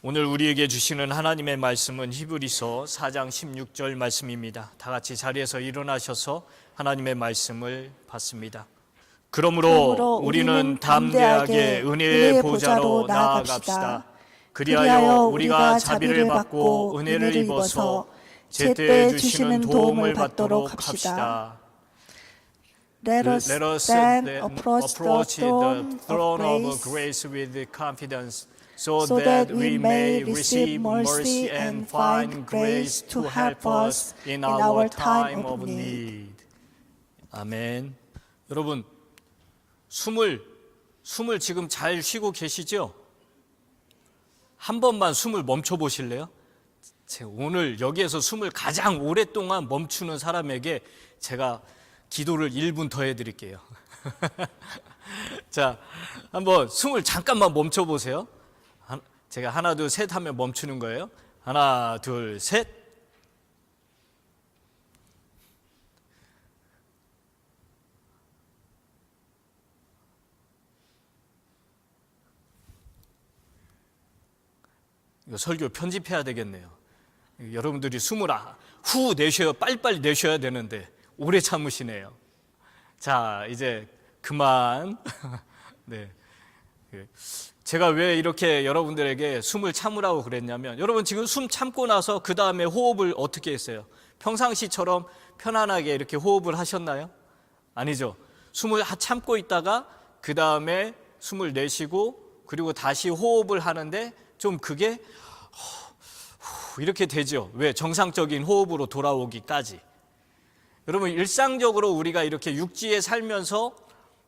오늘 우리에게 주시는 하나님의 말씀은 히브리서 4장 16절 말씀입니다. 다 같이 자리에서 일어나셔서 하나님의 말씀을 받습니다. 그러므로 우리는 담대하게 은혜의 보좌로 나아갑시다. 그리하여 우리가 자비를 받고 은혜를 입어서 제때 주시는 도움을 받도록 합시다. Let us then approach the throne of grace with confidence, so that we may receive mercy and find grace to help us in our time of need. 아멘. 여러분, 숨을 지금 잘 쉬고 계시죠? 한 번만 숨을 멈춰 보실래요? 오늘 여기에서 숨을 가장 오랫동안 멈추는 사람에게 제가 기도를 1분 더 해드릴게요. 자, 한번 숨을 잠깐만 멈춰 보세요. 제가 하나, 둘, 셋 하면 멈추는 거예요. 하나, 둘, 셋. 이거 설교 편집해야 되겠네요. 여러분들이 숨을 후 내쉬어야 빨리빨리 내쉬어야 되는데 오래 참으시네요. 자, 이제 그만. 네. 제가 왜 이렇게 여러분들에게 숨을 참으라고 그랬냐면, 여러분 지금 숨 참고 나서 그 다음에 호흡을 어떻게 했어요? 평상시처럼 편안하게 이렇게 호흡을 하셨나요? 아니죠. 숨을 참고 있다가 그 다음에 숨을 내쉬고 그리고 다시 호흡을 하는데 좀 그게 이렇게 되죠. 왜? 정상적인 호흡으로 돌아오기까지. 여러분, 일상적으로 우리가 이렇게 육지에 살면서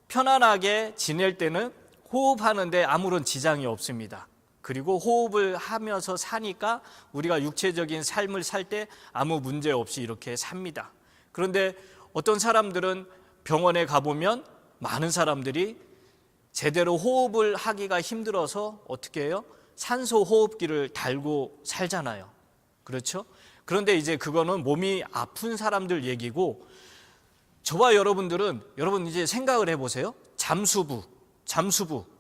편안하게 지낼 때는 호흡하는데 아무런 지장이 없습니다. 그리고 호흡을 하면서 사니까 우리가 육체적인 삶을 살 때 아무 문제 없이 이렇게 삽니다. 그런데 어떤 사람들은 병원에 가보면 많은 사람들이 제대로 호흡을 하기가 힘들어서 어떻게 해요? 산소 호흡기를 달고 살잖아요. 그렇죠? 그런데 이제 그거는 몸이 아픈 사람들 얘기고, 저와 여러분들은, 여러분 이제 생각을 해보세요. 잠수부,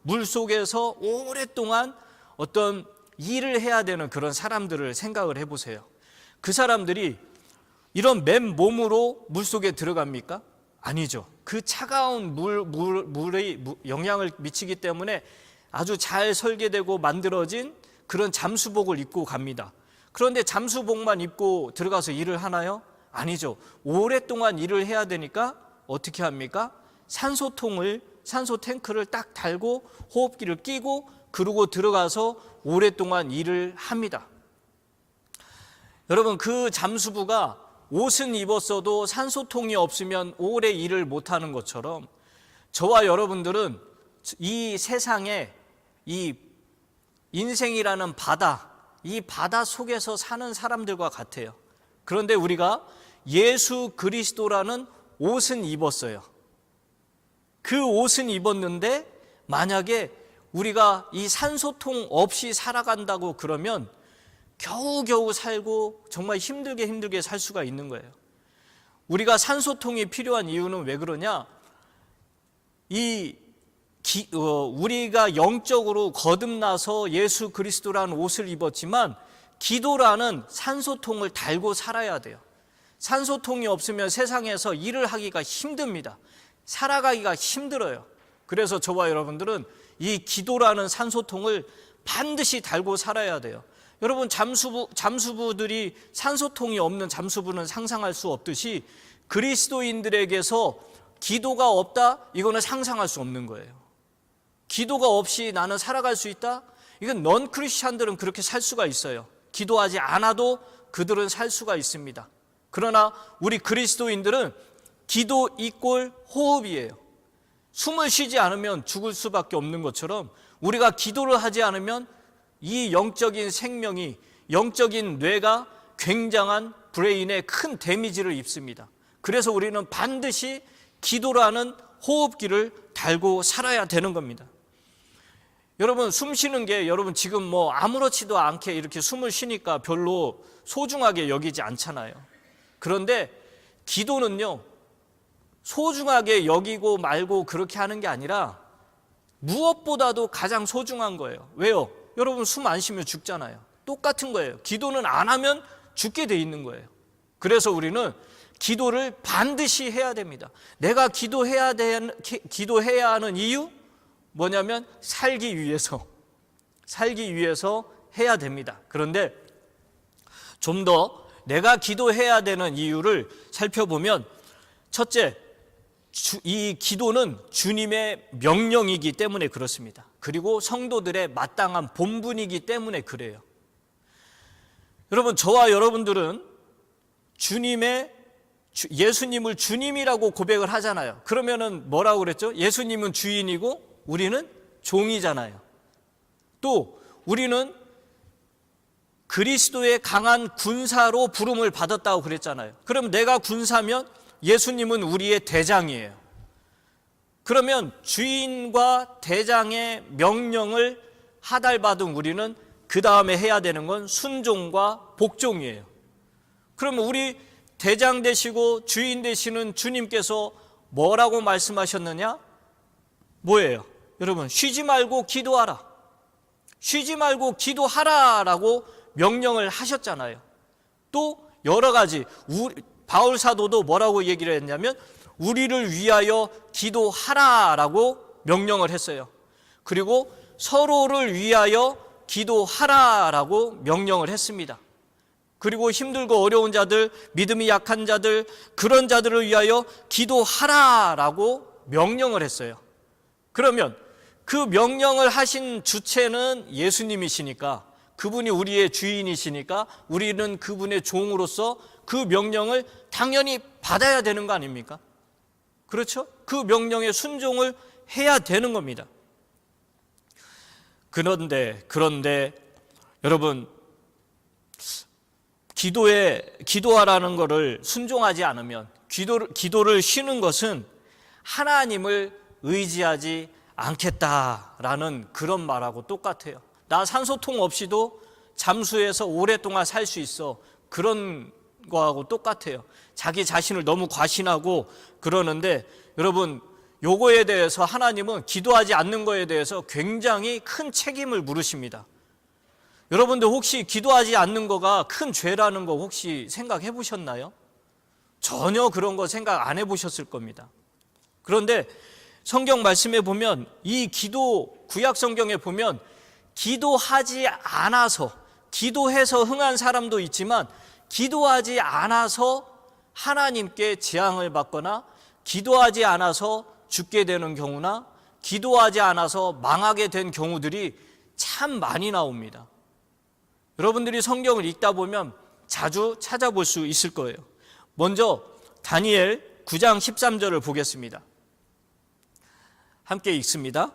물 속에서 오랫동안 어떤 일을 해야 되는 그런 사람들을 생각을 해보세요. 그 사람들이 이런 맨몸으로 물 속에 들어갑니까? 아니죠. 그 차가운 물이 영향을 미치기 때문에 아주 잘 설계되고 만들어진 그런 잠수복을 입고 갑니다. 그런데 잠수복만 입고 들어가서 일을 하나요? 아니죠. 오랫동안 일을 해야 되니까 어떻게 합니까? 산소 탱크를 딱 달고 호흡기를 끼고 그러고 들어가서 오랫동안 일을 합니다. 여러분, 그 잠수부가 옷은 입었어도 산소통이 없으면 오래 일을 못하는 것처럼 저와 여러분들은 이 세상에 이 인생이라는 바다, 이 바다 속에서 사는 사람들과 같아요. 그런데 우리가 예수 그리스도라는 옷은 입었어요. 그 옷은 입었는데 만약에 우리가 이 산소통 없이 살아간다고 그러면 겨우겨우 살고 정말 힘들게 살 수가 있는 거예요. 우리가 산소통이 필요한 이유는 왜 그러냐? 우리가 영적으로 거듭나서 예수 그리스도라는 옷을 입었지만 기도라는 산소통을 달고 살아야 돼요. 산소통이 없으면 세상에서 일을 하기가 힘듭니다. 살아가기가 힘들어요. 그래서 저와 여러분들은 이 기도라는 산소통을 반드시 달고 살아야 돼요. 여러분, 잠수부들이 산소통이 없는 잠수부는 상상할 수 없듯이 그리스도인들에게서 기도가 없다? 이거는 상상할 수 없는 거예요. 기도가 없이 나는 살아갈 수 있다? 이건 넌 크리스찬들은 그렇게 살 수가 있어요. 기도하지 않아도 그들은 살 수가 있습니다. 그러나 우리 그리스도인들은 기도 이꼴 호흡이에요. 숨을 쉬지 않으면 죽을 수밖에 없는 것처럼 우리가 기도를 하지 않으면 이 영적인 생명이, 영적인 뇌가 굉장한 브레인에 큰 데미지를 입습니다. 그래서 우리는 반드시 기도라는 호흡기를 달고 살아야 되는 겁니다. 여러분, 숨 쉬는 게 여러분 지금 뭐 아무렇지도 않게 이렇게 숨을 쉬니까 별로 소중하게 여기지 않잖아요. 그런데 기도는요, 소중하게 여기고 말고 그렇게 하는 게 아니라 무엇보다도 가장 소중한 거예요. 왜요? 여러분 숨 안 쉬면 죽잖아요. 똑같은 거예요. 기도는 안 하면 죽게 돼 있는 거예요. 그래서 우리는 기도를 반드시 해야 됩니다. 내가 기도해야 하는 이유 뭐냐면 살기 위해서 해야 됩니다. 그런데 좀 더 내가 기도해야 되는 이유를 살펴보면, 첫째, 이 기도는 주님의 명령이기 때문에 그렇습니다. 그리고 성도들의 마땅한 본분이기 때문에 그래요. 여러분, 저와 여러분들은 예수님을 주님이라고 고백을 하잖아요. 그러면은 뭐라고 그랬죠? 예수님은 주인이고 우리는 종이잖아요. 또 우리는 그리스도의 강한 군사로 부름을 받았다고 그랬잖아요. 그럼 내가 군사면 예수님은 우리의 대장이에요. 그러면 주인과 대장의 명령을 하달받은 우리는 그 다음에 해야 되는 건 순종과 복종이에요. 그러면 우리 대장 되시고 주인 되시는 주님께서 뭐라고 말씀하셨느냐? 뭐예요? 여러분, 쉬지 말고 기도하라. 쉬지 말고 기도하라라고 명령을 하셨잖아요. 또 여러 가지, 바울 사도도 뭐라고 얘기를 했냐면 우리를 위하여 기도하라라고 명령을 했어요. 그리고 서로를 위하여 기도하라라고 명령을 했습니다. 그리고 힘들고 어려운 자들, 믿음이 약한 자들, 그런 자들을 위하여 기도하라라고 명령을 했어요. 그러면 그 명령을 하신 주체는 예수님이시니까, 그분이 우리의 주인이시니까 우리는 그분의 종으로서 그 명령을 당연히 받아야 되는 거 아닙니까? 그렇죠? 그 명령에 순종을 해야 되는 겁니다. 그런데 여러분, 기도하라는 것을 순종하지 않으면, 기도를 쉬는 것은 하나님을 의지하지 않겠다라는 그런 말하고 똑같아요. 나 산소통 없이도 잠수해서 오랫동안 살 수 있어. 그런 거하고 똑같아요. 자기 자신을 너무 과신하고 그러는데, 여러분, 요거에 대해서 하나님은 기도하지 않는 거에 대해서 굉장히 큰 책임을 물으십니다. 여러분들 혹시 기도하지 않는 거가 큰 죄라는 거 혹시 생각해 보셨나요? 전혀 그런 거 생각 안 해보셨을 겁니다. 그런데 성경 말씀에 보면, 이 구약 성경에 보면 기도하지 않아서, 기도해서 흥한 사람도 있지만 기도하지 않아서 하나님께 재앙을 받거나 기도하지 않아서 죽게 되는 경우나 기도하지 않아서 망하게 된 경우들이 참 많이 나옵니다. 여러분들이 성경을 읽다 보면 자주 찾아볼 수 있을 거예요. 먼저 다니엘 9장 13절을 보겠습니다. 함께 읽습니다.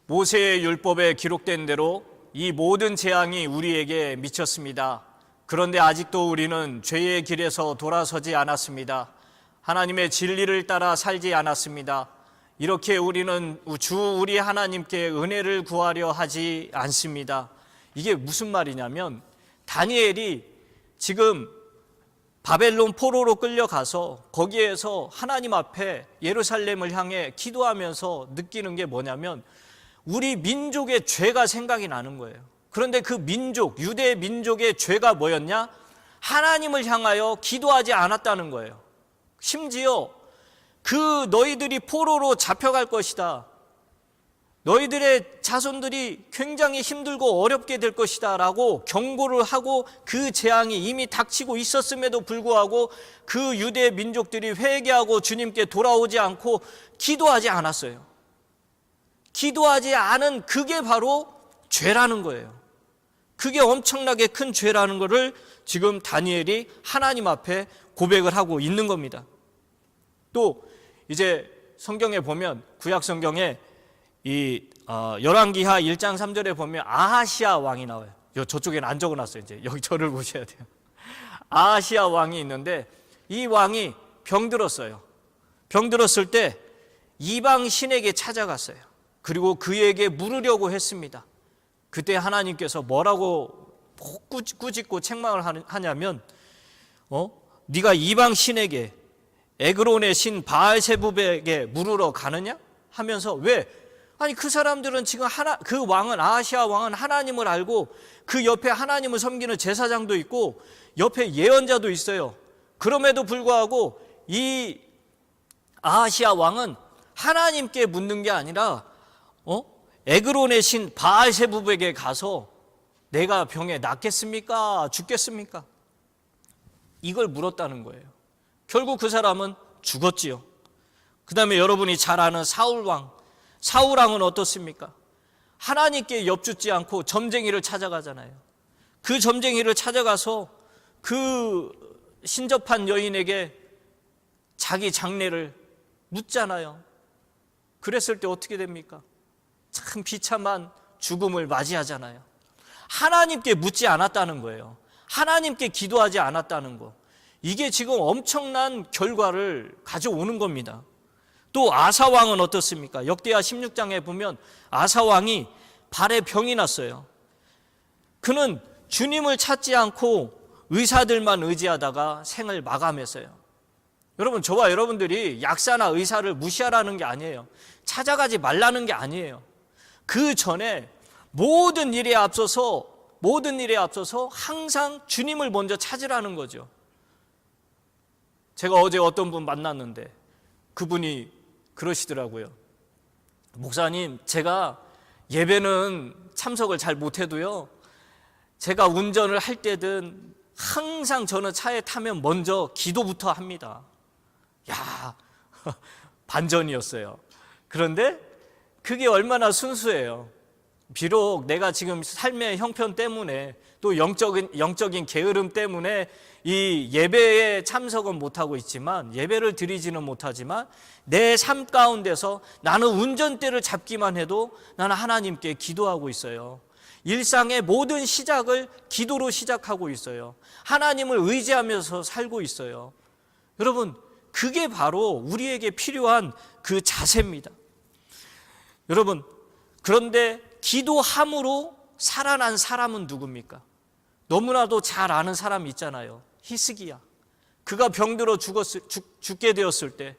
모세의 율법에 기록된 대로 이 모든 재앙이 우리에게 미쳤습니다. 그런데 아직도 우리는 죄의 길에서 돌아서지 않았습니다. 하나님의 진리를 따라 살지 않았습니다. 이렇게 우리는 우리 하나님께 은혜를 구하려 하지 않습니다. 이게 무슨 말이냐면, 다니엘이 지금 바벨론 포로로 끌려가서 거기에서 하나님 앞에 예루살렘을 향해 기도하면서 느끼는 게 뭐냐면, 우리 민족의 죄가 생각이 나는 거예요. 그런데 그 민족, 유대 민족의 죄가 뭐였냐? 하나님을 향하여 기도하지 않았다는 거예요. 심지어 너희들이 포로로 잡혀갈 것이다, 너희들의 자손들이 굉장히 힘들고 어렵게 될 것이다 라고 경고를 하고, 그 재앙이 이미 닥치고 있었음에도 불구하고 그 유대 민족들이 회개하고 주님께 돌아오지 않고 기도하지 않았어요. 기도하지 않은 그게 바로 죄라는 거예요. 그게 엄청나게 큰 죄라는 것을 지금 다니엘이 하나님 앞에 고백을 하고 있는 겁니다. 또 이제 성경에 보면, 구약 성경에 이 열왕기하 1장 3절에 보면 아하시아 왕이 나와요. 저쪽에는 안 적어놨어요. 이제 여기 저를 보셔야 돼요. 아하시아 왕이 있는데, 이 왕이 병들었어요. 병들었을 때 이방 신에게 찾아갔어요. 그리고 그에게 물으려고 했습니다. 그때 하나님께서 뭐라고 꾸짖고 책망을 하냐면, 네가 이방 신에게, 에그론의 신 바알세붑에게 물으러 가느냐? 하면서, 왜? 아니 그 사람들은 지금 그 왕은, 아하시아 왕은 하나님을 알고 그 옆에 하나님을 섬기는 제사장도 있고 옆에 예언자도 있어요. 그럼에도 불구하고 이 아하시아 왕은 하나님께 묻는 게 아니라 에그론의 신 바알세부백에 가서 내가 병에 낫겠습니까? 죽겠습니까? 이걸 물었다는 거예요. 결국 그 사람은 죽었지요. 그 다음에 여러분이 잘 아는 사울왕, 사울왕은 어떻습니까? 하나님께 엽죽지 않고 점쟁이를 찾아가잖아요. 그 점쟁이를 찾아가서 그 신접한 여인에게 자기 장래를 묻잖아요. 그랬을 때 어떻게 됩니까? 참 비참한 죽음을 맞이하잖아요. 하나님께 묻지 않았다는 거예요. 하나님께 기도하지 않았다는 거. 이게 지금 엄청난 결과를 가져오는 겁니다. 또 아사왕은 어떻습니까? 역대하 16장에 보면 아사왕이 발에 병이 났어요. 그는 주님을 찾지 않고 의사들만 의지하다가 생을 마감했어요. 여러분, 저와 여러분들이 약사나 의사를 무시하라는 게 아니에요. 찾아가지 말라는 게 아니에요. 그 전에 모든 일에 앞서서 항상 주님을 먼저 찾으라는 거죠. 제가 어제 어떤 분 만났는데 그분이 그러시더라고요. 목사님, 제가 예배는 참석을 잘 못해도요, 제가 운전을 할 때든 항상 저는 차에 타면 먼저 기도부터 합니다. 야, 반전이었어요. 그런데 그게 얼마나 순수해요. 비록 내가 지금 삶의 형편 때문에 또 영적인 게으름 때문에 이 예배에 참석은 못하고 있지만, 예배를 드리지는 못하지만 내 삶 가운데서 나는 운전대를 잡기만 해도 나는 하나님께 기도하고 있어요. 일상의 모든 시작을 기도로 시작하고 있어요. 하나님을 의지하면서 살고 있어요. 여러분, 그게 바로 우리에게 필요한 그 자세입니다. 여러분, 그런데 기도함으로 살아난 사람은 누굽니까? 너무나도 잘 아는 사람이 있잖아요. 히스기야. 그가 병들어 죽게 되었을 때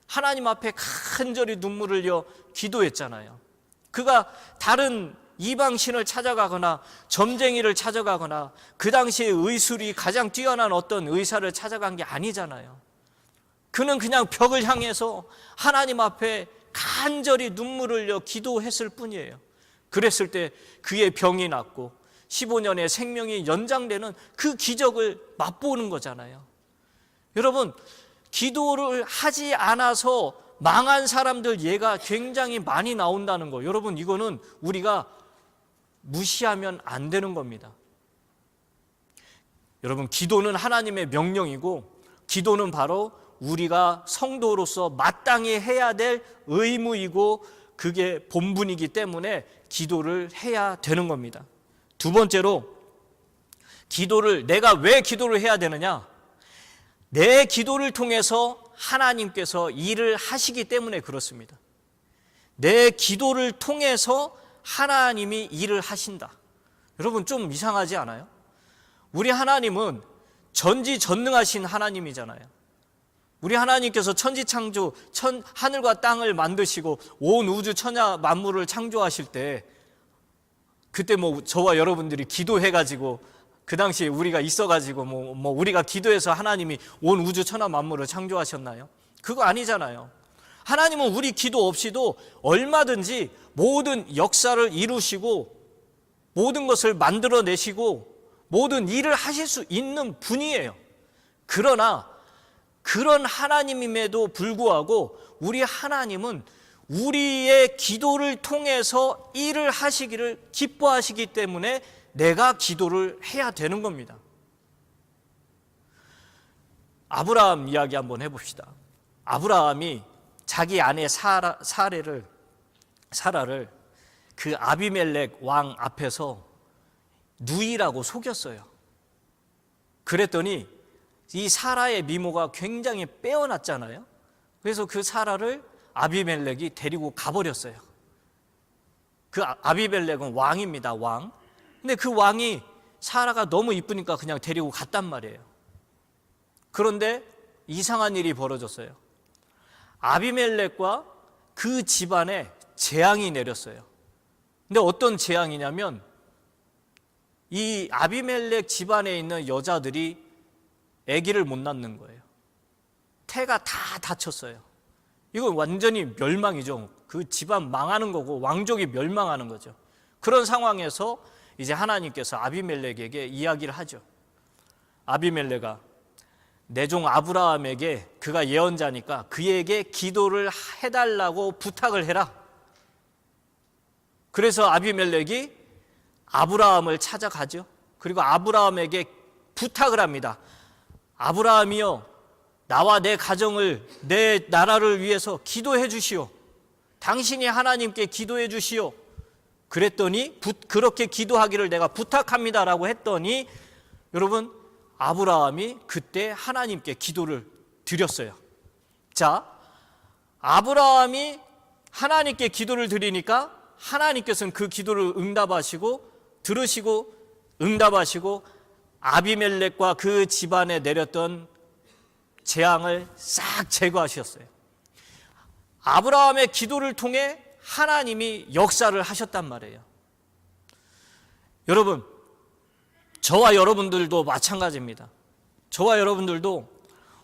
하나님 앞에 간절히 눈물을 흘려 기도했잖아요. 그가 다른 이방신을 찾아가거나 점쟁이를 찾아가거나 그 당시에 의술이 가장 뛰어난 어떤 의사를 찾아간 게 아니잖아요. 그는 그냥 벽을 향해서 하나님 앞에 간절히 눈물을 흘려 기도했을 뿐이에요. 그랬을 때 그의 병이 낫고 15년의 생명이 연장되는 그 기적을 맛보는 거잖아요. 여러분, 기도를 하지 않아서 망한 사람들 예가 굉장히 많이 나온다는 거, 여러분, 이거는 우리가 무시하면 안 되는 겁니다. 여러분, 기도는 하나님의 명령이고, 기도는 바로 우리가 성도로서 마땅히 해야 될 의무이고 그게 본분이기 때문에 기도를 해야 되는 겁니다. 두 번째로, 기도를, 내가 왜 기도를 해야 되느냐? 내 기도를 통해서 하나님께서 일을 하시기 때문에 그렇습니다. 내 기도를 통해서 하나님이 일을 하신다. 여러분, 좀 이상하지 않아요? 우리 하나님은 전지전능하신 하나님이잖아요. 우리 하나님께서 천지창조, 하늘과 땅을 만드시고 온 우주 천하 만물을 창조하실 때, 그때 저와 여러분들이 기도해가지고 그 당시에 우리가 있어가지고 우리가 기도해서 하나님이 온 우주 천하 만물을 창조하셨나요? 그거 아니잖아요. 하나님은 우리 기도 없이도 얼마든지 모든 역사를 이루시고 모든 것을 만들어내시고 모든 일을 하실 수 있는 분이에요. 그러나 그런 하나님임에도 불구하고 우리 하나님은 우리의 기도를 통해서 일을 하시기를 기뻐하시기 때문에 내가 기도를 해야 되는 겁니다. 아브라함 이야기 한번 해봅시다. 아브라함이 자기 아내 사라를 그 아비멜렉 왕 앞에서 누이라고 속였어요. 그랬더니 이 사라의 미모가 굉장히 빼어났잖아요. 그래서 그 사라를 아비멜렉이 데리고 가버렸어요. 그 아비멜렉은 왕입니다, 왕. 근데 그 왕이 사라가 너무 이쁘니까 그냥 데리고 갔단 말이에요. 그런데 이상한 일이 벌어졌어요. 아비멜렉과 그 집안에 재앙이 내렸어요. 근데 어떤 재앙이냐면 이 아비멜렉 집안에 있는 여자들이 아기를 못 낳는 거예요. 태가 다 다쳤어요. 이건 완전히 멸망이죠. 그 집안 망하는 거고 왕족이 멸망하는 거죠. 그런 상황에서 이제 하나님께서 아비멜렉에게 이야기를 하죠. 아비멜렉아, 내 종 아브라함에게, 그가 예언자니까 그에게 기도를 해달라고 부탁을 해라. 그래서 아비멜렉이 아브라함을 찾아가죠. 그리고 아브라함에게 부탁을 합니다. 아브라함이여, 나와 내 가정을, 내 나라를 위해서 기도해 주시오. 당신이 하나님께 기도해 주시오. 그랬더니 그렇게 기도하기를 내가 부탁합니다라고 했더니 여러분, 아브라함이 그때 하나님께 기도를 드렸어요. 자, 아브라함이 하나님께 기도를 드리니까 하나님께서는 그 기도를 응답하시고 들으시고 응답하시고 아비멜렉과 그 집안에 내렸던 재앙을 싹 제거하셨어요. 아브라함의 기도를 통해 하나님이 역사를 하셨단 말이에요. 여러분, 저와 여러분들도 마찬가지입니다. 저와 여러분들도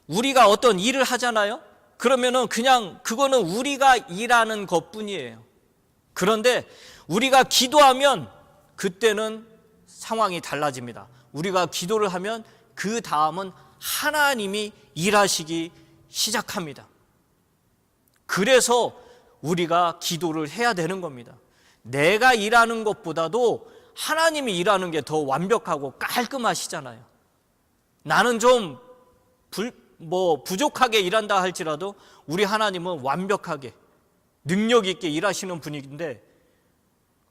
우리가 어떤 일을 하잖아요. 그러면은 그냥 그거는 우리가 일하는 것뿐이에요. 그런데 우리가 기도하면 그때는 상황이 달라집니다. 우리가 기도를 하면 그 다음은 하나님이 일하시기 시작합니다. 그래서 우리가 기도를 해야 되는 겁니다. 내가 일하는 것보다도 하나님이 일하는 게 더 완벽하고 깔끔하시잖아요. 나는 좀 부족하게 일한다 할지라도 우리 하나님은 완벽하게 능력 있게 일하시는 분인데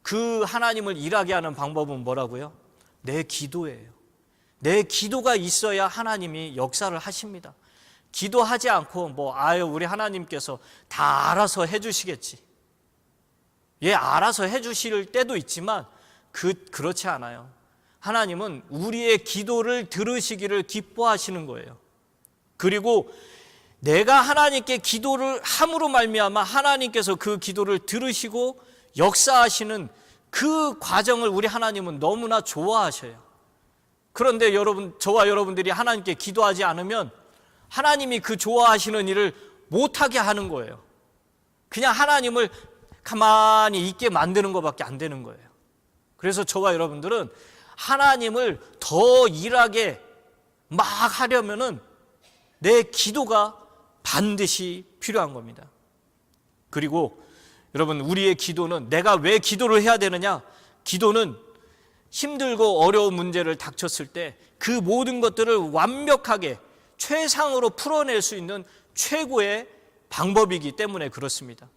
그 하나님을 일하게 하는 방법은 뭐라고요? 내 기도예요. 내 기도가 있어야 하나님이 역사를 하십니다. 기도하지 않고 우리 하나님께서 다 알아서 해주시겠지. 예, 알아서 해주실 때도 있지만 그렇지 않아요. 하나님은 우리의 기도를 들으시기를 기뻐하시는 거예요. 그리고 내가 하나님께 기도를 함으로 말미암아 하나님께서 그 기도를 들으시고 역사하시는 그 과정을 우리 하나님은 너무나 좋아하셔요. 그런데 저와 여러분들이 하나님께 기도하지 않으면 하나님이 그 좋아하시는 일을 못하게 하는 거예요. 그냥 하나님을 가만히 있게 만드는 것밖에 안 되는 거예요. 그래서 저와 여러분들은 하나님을 더 일하게 막 하려면은 내 기도가 반드시 필요한 겁니다. 그리고 여러분, 우리의 기도는 내가 왜 기도를 해야 되느냐? 기도는 힘들고 어려운 문제를 닥쳤을 때 그 모든 것들을 완벽하게 최상으로 풀어낼 수 있는 최고의 방법이기 때문에 그렇습니다.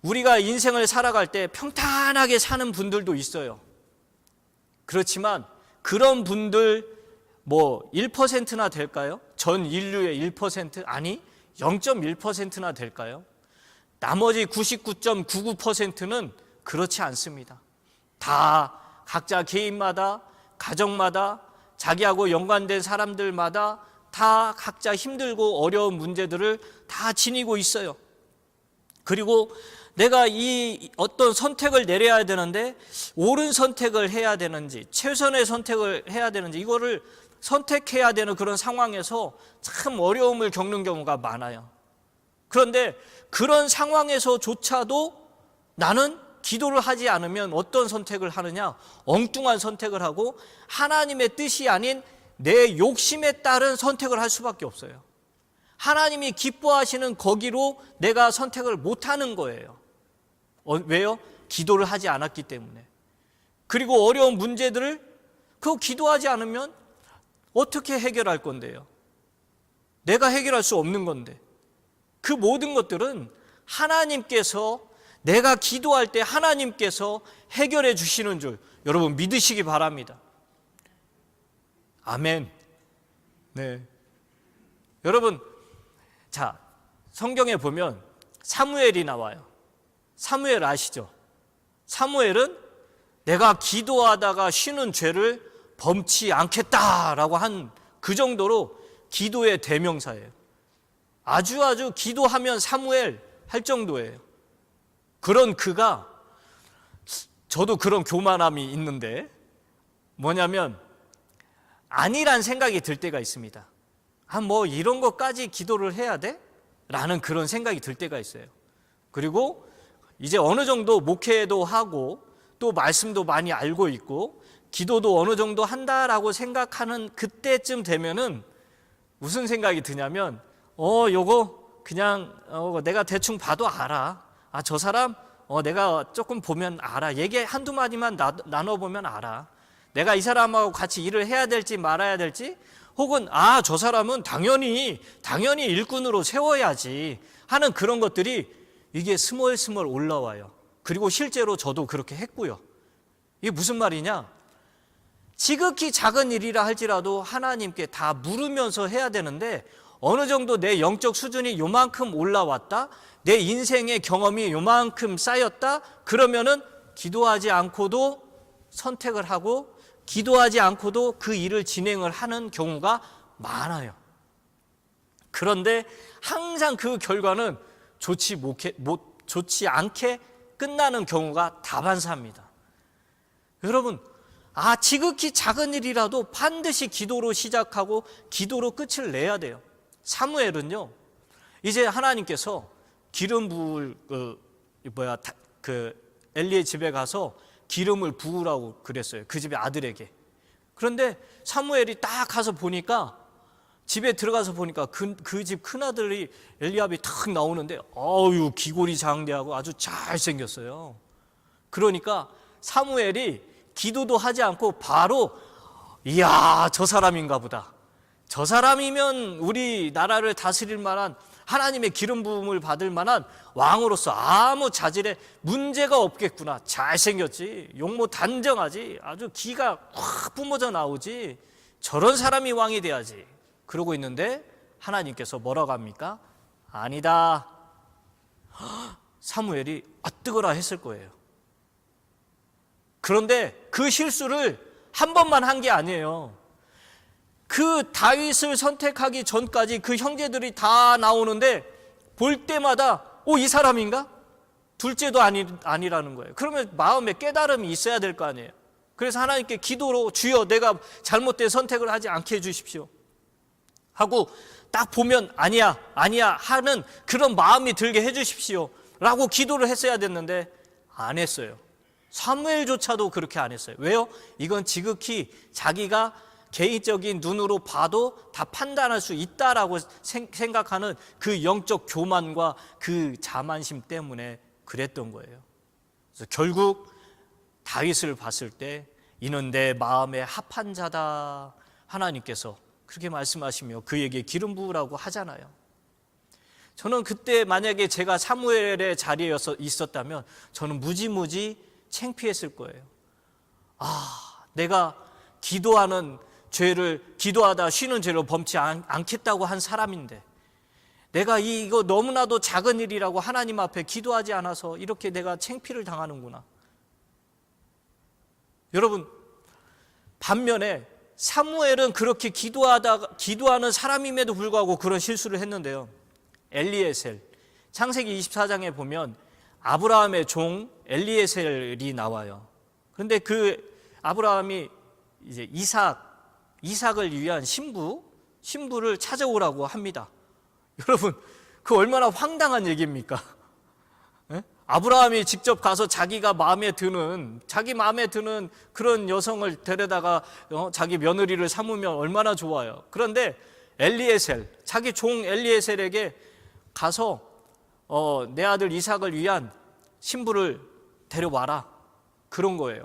우리가 인생을 살아갈 때 평탄하게 사는 분들도 있어요. 그렇지만 그런 분들 1%나 될까요? 전 인류의 1%? 아니 0.1%나 될까요? 나머지 99.99%는 그렇지 않습니다. 다 각자 개인마다, 가정마다, 자기하고 연관된 사람들마다 다 각자 힘들고 어려운 문제들을 다 지니고 있어요. 그리고 내가 이 어떤 선택을 내려야 되는데 옳은 선택을 해야 되는지 최선의 선택을 해야 되는지 이거를 선택해야 되는 그런 상황에서 참 어려움을 겪는 경우가 많아요. 그런데 그런 상황에서조차도 나는 기도를 하지 않으면 어떤 선택을 하느냐? 엉뚱한 선택을 하고 하나님의 뜻이 아닌 내 욕심에 따른 선택을 할 수밖에 없어요. 하나님이 기뻐하시는 거기로 내가 선택을 못하는 거예요. 왜요? 기도를 하지 않았기 때문에. 그리고 어려운 문제들을 그거 기도하지 않으면 어떻게 해결할 건데요? 내가 해결할 수 없는 건데. 그 모든 것들은 하나님께서 내가 기도할 때 하나님께서 해결해 주시는 줄 여러분 믿으시기 바랍니다. 아멘. 네. 여러분, 자, 성경에 보면 사무엘이 나와요. 사무엘 아시죠? 사무엘은 내가 기도하다가 쉬는 죄를 범치 않겠다라고 한 그 정도로 기도의 대명사예요. 아주 기도하면 사무엘 할 정도예요. 그런 그가, 저도 그런 교만함이 있는데 뭐냐면 아니란 생각이 들 때가 있습니다. 뭐 이런 것까지 기도를 해야 돼? 라는 그런 생각이 들 때가 있어요. 그리고 이제 어느 정도 목회도 하고 또 말씀도 많이 알고 있고 기도도 어느 정도 한다라고 생각하는 그때쯤 되면은 무슨 생각이 드냐면 요거 그냥 내가 대충 봐도 알아. 저 사람 내가 조금 보면 알아. 얘기 한두 마디만 나눠보면 알아. 내가 이 사람하고 같이 일을 해야 될지 말아야 될지, 혹은 저 사람은 당연히 일꾼으로 세워야지 하는 그런 것들이 이게 스멀스멀 올라와요. 그리고 실제로 저도 그렇게 했고요. 이게 무슨 말이냐? 지극히 작은 일이라 할지라도 하나님께 다 물으면서 해야 되는데 어느 정도 내 영적 수준이 요만큼 올라왔다, 내 인생의 경험이 요만큼 쌓였다, 그러면은 기도하지 않고도 선택을 하고 기도하지 않고도 그 일을 진행을 하는 경우가 많아요. 그런데 항상 그 결과는 좋지 않게 끝나는 경우가 다반사입니다. 여러분, 지극히 작은 일이라도 반드시 기도로 시작하고 기도로 끝을 내야 돼요. 사무엘은요, 이제 하나님께서 기름 부을 엘리의 집에 가서 기름을 부으라고 그랬어요. 그 집의 아들에게. 그런데 사무엘이 딱 가서 보니까, 집에 들어가서 보니까 그 집 큰아들이 엘리압이 탁 나오는데 귀골이 장대하고 아주 잘생겼어요. 그러니까 사무엘이 기도도 하지 않고 바로 이야, 저 사람인가 보다. 저 사람이면 우리 나라를 다스릴 만한, 하나님의 기름 부음을 받을 만한 왕으로서 아무 자질에 문제가 없겠구나. 잘생겼지, 용모 단정하지, 아주 기가 확 뿜어져 나오지, 저런 사람이 왕이 돼야지. 그러고 있는데 하나님께서 뭐라고 합니까? 아니다. 사무엘이 뜨거라 했을 거예요. 그런데 그 실수를 한 번만 한 게 아니에요. 그 다윗을 선택하기 전까지 그 형제들이 다 나오는데 볼 때마다 이 사람인가? 둘째도 아니라는 거예요. 그러면 마음에 깨달음이 있어야 될 거 아니에요. 그래서 하나님께 기도로 주여, 내가 잘못된 선택을 하지 않게 해주십시오 하고 딱 보면 아니야 하는 그런 마음이 들게 해주십시오 라고 기도를 했어야 됐는데 안 했어요. 사무엘조차도 그렇게 안 했어요. 왜요? 이건 지극히 자기가 개인적인 눈으로 봐도 다 판단할 수 있다라고 생각하는 그 영적 교만과 그 자만심 때문에 그랬던 거예요. 그래서 결국 다윗을 봤을 때 이는 내 마음에 합한 자다, 하나님께서 그렇게 말씀하시며 그에게 기름 부으라고 하잖아요. 저는 그때 만약에 제가 사무엘의 자리에 있었다면 저는 무지무지 창피했을 거예요. 내가 기도하다 쉬는 죄를 범치 않겠다고 한 사람인데, 내가 이거 너무나도 작은 일이라고 하나님 앞에 기도하지 않아서 이렇게 내가 창피를 당하는구나. 여러분, 반면에 사무엘은 그렇게 기도하는 사람임에도 불구하고 그런 실수를 했는데요. 엘리에셀, 창세기 24장에 보면 아브라함의 종 엘리에셀이 나와요. 그런데 그 아브라함이 이제 이삭을 위한 신부를 찾아오라고 합니다. 여러분, 그 얼마나 황당한 얘기입니까? 아브라함이 직접 가서 자기 마음에 드는 그런 여성을 데려다가 자기 며느리를 삼으면 얼마나 좋아요. 그런데 자기 종 엘리에셀에게 가서 내 아들 이삭을 위한 신부를 데려와라, 그런 거예요.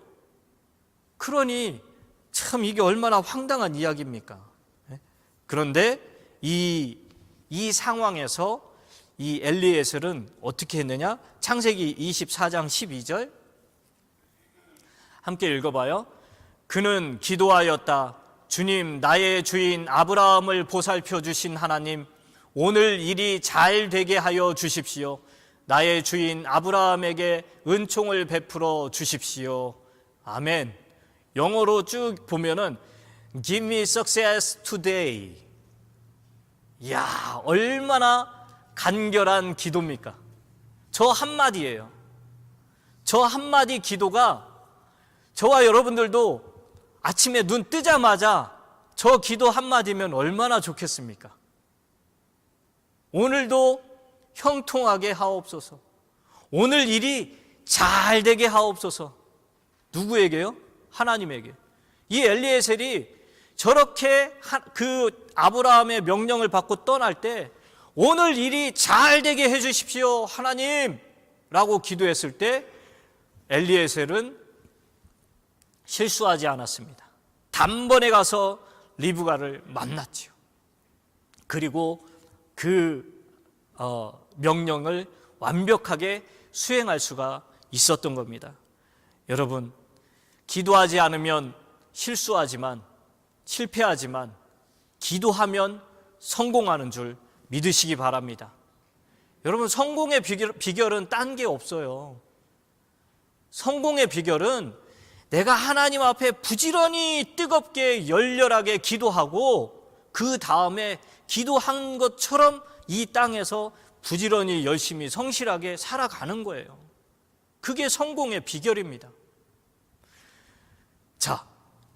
그러니 참 이게 얼마나 황당한 이야기입니까? 그런데 이 상황에서 이 엘리에셀은 어떻게 했느냐? 창세기 24장 12절 함께 읽어봐요. 그는 기도하였다. 주님, 나의 주인 아브라함을 보살펴 주신 하나님, 오늘 일이 잘 되게 하여 주십시오. 나의 주인 아브라함에게 은총을 베풀어 주십시오. 아멘. 영어로 쭉 보면은 Give me success today. 이야, 얼마나 간결한 기도입니까? 저 한마디예요. 저 한마디 기도가 저와 여러분들도 아침에 눈 뜨자마자 저 기도 한마디면 얼마나 좋겠습니까? 오늘도 형통하게 하옵소서. 오늘 일이 잘 되게 하옵소서. 누구에게요? 하나님에게. 이 엘리에셀이 저렇게 그 아브라함의 명령을 받고 떠날 때 오늘 일이 잘 되게 해주십시오 하나님 라고 기도했을 때 엘리에셀은 실수하지 않았습니다. 단번에 가서 리브가를 만났지요. 그리고 그 명령을 완벽하게 수행할 수가 있었던 겁니다. 여러분, 기도하지 않으면 실수하지만 실패하지만 기도하면 성공하는 줄 믿으시기 바랍니다. 여러분, 성공의 비결은 딴 게 없어요. 성공의 비결은 내가 하나님 앞에 부지런히 뜨겁게 열렬하게 기도하고 그 다음에 기도한 것처럼 이 땅에서 부지런히 열심히 성실하게 살아가는 거예요. 그게 성공의 비결입니다. 자,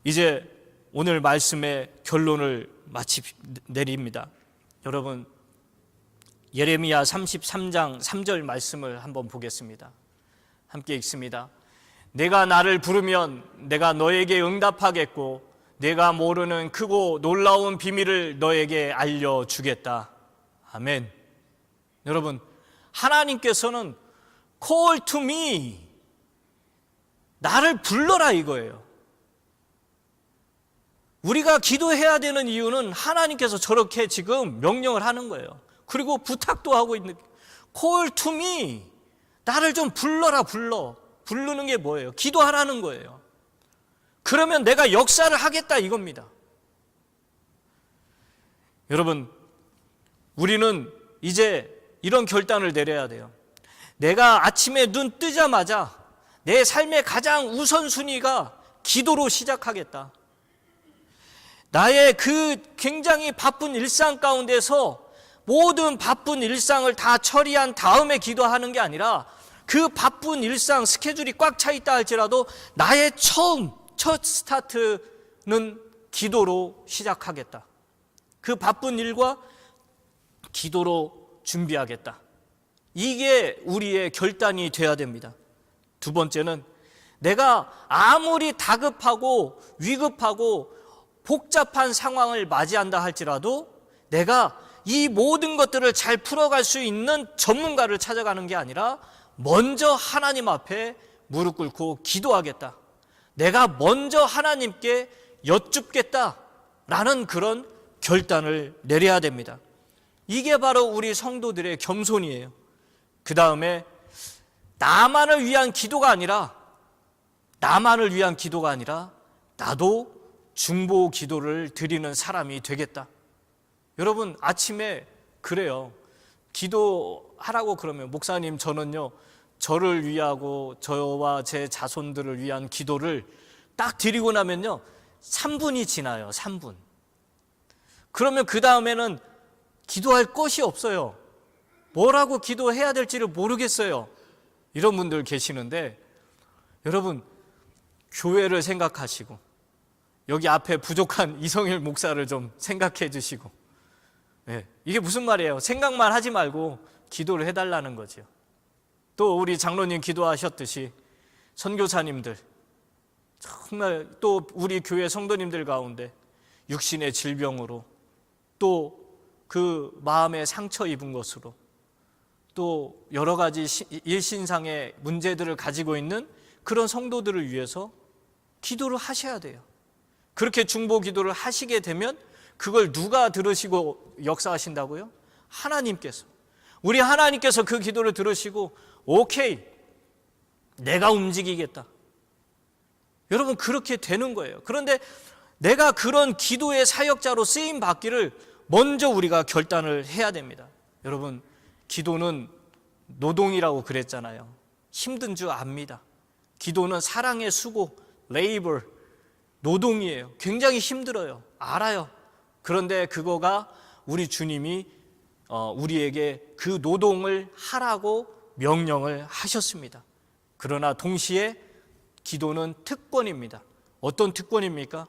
이제 오늘 말씀의 결론을 내립니다. 여러분, 예레미야 33장 3절 말씀을 한번 보겠습니다. 함께 읽습니다. 내가 나를 부르면 내가 너에게 응답하겠고 내가 모르는 크고 놀라운 비밀을 너에게 알려주겠다. 아멘. 여러분, 하나님께서는 call to me, 나를 불러라 이거예요. 우리가 기도해야 되는 이유는 하나님께서 저렇게 지금 명령을 하는 거예요. 그리고 부탁도 하고 있는, call to me, 나를 좀 불러라. 부르는 게 뭐예요? 기도하라는 거예요. 그러면 내가 역사를 하겠다 이겁니다. 여러분, 우리는 이제 이런 결단을 내려야 돼요. 내가 아침에 눈 뜨자마자 내 삶의 가장 우선순위가 기도로 시작하겠다. 나의 그 굉장히 바쁜 일상 가운데서 모든 바쁜 일상을 다 처리한 다음에 기도하는 게 아니라 그 바쁜 일상 스케줄이 꽉 차 있다 할지라도 나의 첫 스타트는 기도로 시작하겠다. 그 바쁜 일과 기도로 준비하겠다. 이게 우리의 결단이 돼야 됩니다. 두 번째는 내가 아무리 다급하고 위급하고 복잡한 상황을 맞이한다 할지라도 내가 이 모든 것들을 잘 풀어갈 수 있는 전문가를 찾아가는 게 아니라 먼저 하나님 앞에 무릎 꿇고 기도하겠다. 내가 먼저 하나님께 여쭙겠다라는 그런 결단을 내려야 됩니다. 이게 바로 우리 성도들의 겸손이에요. 그 다음에 나만을 위한 기도가 아니라 나도 중보 기도를 드리는 사람이 되겠다. 여러분, 아침에 그래요. 기도하라고 그러면 목사님 저는요 저를 위하고 저와 제 자손들을 위한 기도를 딱 드리고 나면요 3분이 지나요. 3분. 그러면 그 다음에는 기도할 것이 없어요. 뭐라고 기도해야 될지를 모르겠어요. 이런 분들 계시는데 여러분, 교회를 생각하시고 여기 앞에 부족한 이성일 목사를 좀 생각해 주시고, 이게 무슨 말이에요? 생각만 하지 말고 기도를 해달라는 거죠. 또 우리 장로님 기도하셨듯이 선교사님들, 정말 또 우리 교회 성도님들 가운데 육신의 질병으로 또 그 마음에 상처 입은 것으로 또 여러 가지 일신상의 문제들을 가지고 있는 그런 성도들을 위해서 기도를 하셔야 돼요. 그렇게 중보 기도를 하시게 되면 그걸 누가 들으시고 역사하신다고요? 하나님께서. 우리 하나님께서 그 기도를 들으시고 오케이, 내가 움직이겠다. 여러분, 그렇게 되는 거예요. 그런데 내가 그런 기도의 사역자로 쓰임 받기를 먼저 우리가 결단을 해야 됩니다. 여러분, 기도는 노동이라고 그랬잖아요. 힘든 줄 압니다. 기도는 사랑의 수고, 레이버, 노동이에요. 굉장히 힘들어요. 알아요. 그런데 그거가 우리 주님이 우리에게 그 노동을 하라고 명령을 하셨습니다. 그러나 동시에 기도는 특권입니다. 어떤 특권입니까?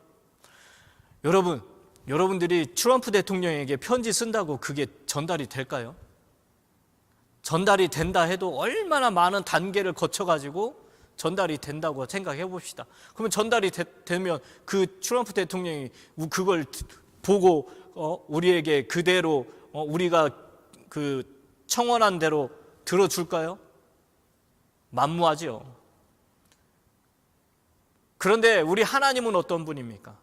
여러분들이 트럼프 대통령에게 편지 쓴다고 그게 전달이 될까요? 전달이 된다 해도 얼마나 많은 단계를 거쳐가지고 전달이 된다고 생각해 봅시다. 그러면 전달이 되면 그 트럼프 대통령이 그걸 보고 우리에게 그대로 우리가 그 청원한 대로 들어줄까요? 만무하죠. 그런데 우리 하나님은 어떤 분입니까?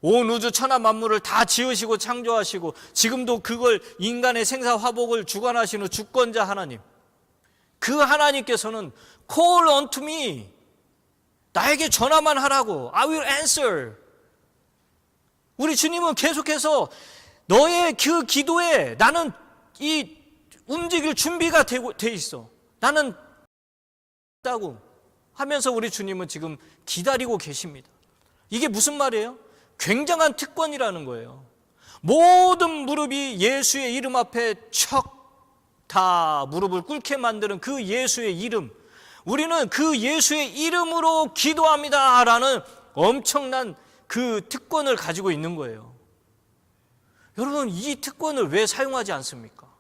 온 우주 천하 만물을 다 지으시고 창조하시고 지금도 그걸 인간의 생사 화복을 주관하시는 주권자 하나님, 그 하나님께서는 Call unto me, 나에게 전화만 하라고, I will answer. 우리 주님은 계속해서 너의 그 기도에 나는 이 움직일 준비가 돼 있어, 나는 다고 하면서 우리 주님은 지금 기다리고 계십니다. 이게 무슨 말이에요? 굉장한 특권이라는 거예요. 모든 무릎이 예수의 이름 앞에 다 무릎을 꿇게 만드는 그 예수의 이름, 우리는 그 예수의 이름으로 기도합니다 라는 엄청난 그 특권을 가지고 있는 거예요. 여러분, 이 특권을 왜 사용하지 않습니까?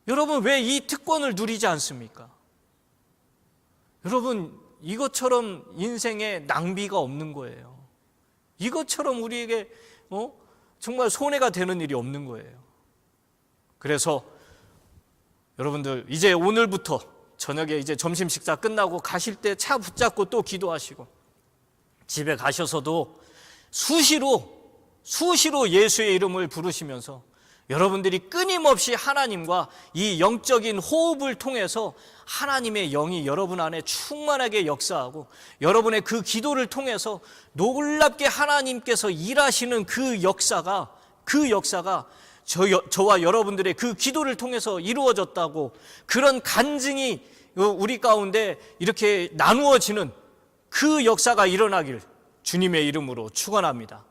여러분, 왜 이 특권을 누리지 않습니까? 여러분, 이것처럼 인생에 낭비가 없는 거예요. 이것처럼 우리에게 정말 손해가 되는 일이 없는 거예요. 그래서 여러분들, 이제 오늘부터 저녁에 이제 점심 식사 끝나고 가실 때 차 붙잡고 또 기도하시고, 집에 가셔서도 수시로 예수의 이름을 부르시면서 여러분들이 끊임없이 하나님과 이 영적인 호흡을 통해서 하나님의 영이 여러분 안에 충만하게 역사하고, 여러분의 그 기도를 통해서 놀랍게 하나님께서 일하시는 그 역사가 저와 여러분들의 그 기도를 통해서 이루어졌다고, 그런 간증이 우리 가운데 이렇게 나누어지는 그 역사가 일어나길 주님의 이름으로 축원합니다.